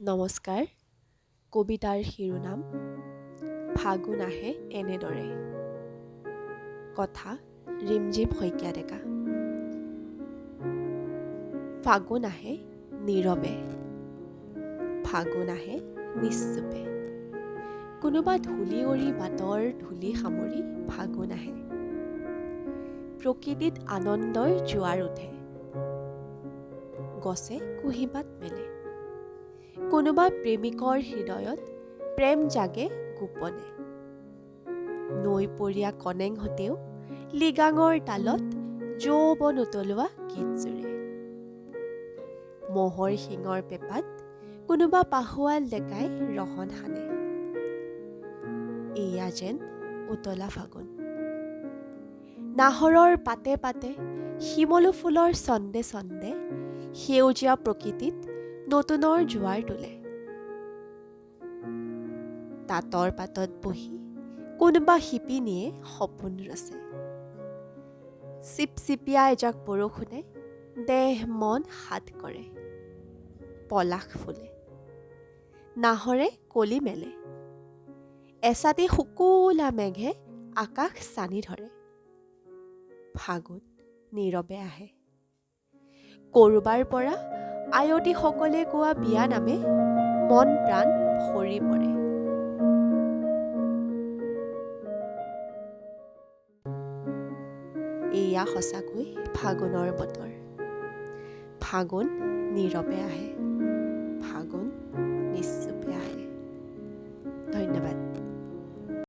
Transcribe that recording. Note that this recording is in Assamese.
নমস্কাৰ। কবিতাৰ শিৰোনাম ফাগুন আহে এনেদৰে। কথা ৰিমঝিম শইকীয়া ডেকা। ফাগুন আহে নীৰৱে, ফাগুন আহে নিশ্চুপে। কোনোবা ধূলি উৰি বাটৰ ধূলি সামৰি ফাগুন আহে। প্ৰকৃতিত আনন্দৰ জোৱাৰ উঠে, গছে কুঁহিপাত মেলে। কোনোবা প্ৰেমিকৰ হৃদয়ত প্ৰেম জাগে গোপনে। নৈপৰীয়া কনেংহঁতেও লিগাঙৰ তালত যৌৱন উতলোৱা গীত জুৰে। মহৰ শিঙৰ পেপাত কোনোবা পাহোৱাল ডেকাই ৰহণ সানে। এয়া যেন উতলা ফাগুন। নাহৰৰ পাতে পাতে শিমলু ফুলৰ ছন্দে ছন্দে সেউজীয়া প্ৰকৃতিত নতুনৰ জোৱাৰ তোলে। তাঁতৰ পাতত বহি কোনোবা শিপিনীয়ে সপোন ৰচে। চিপচিপীয়া এজাক বৰষুণে দেহ মন সাত কৰে। পলাশ ফুলে, নাহৰে কলি মেলে। এচাতি শুকুলা মেঘে আকাশ চানি ধৰে। ফাগুন নীৰৱে আহে। ক'ৰবাৰ পৰা আয়তীসকলে গোৱা বিয়া নামে মন প্ৰাণ ভৰি পৰে। এয়া সঁচাকৈ ফাগুনৰ বতৰ। ফাগুন নীৰৱে আহে।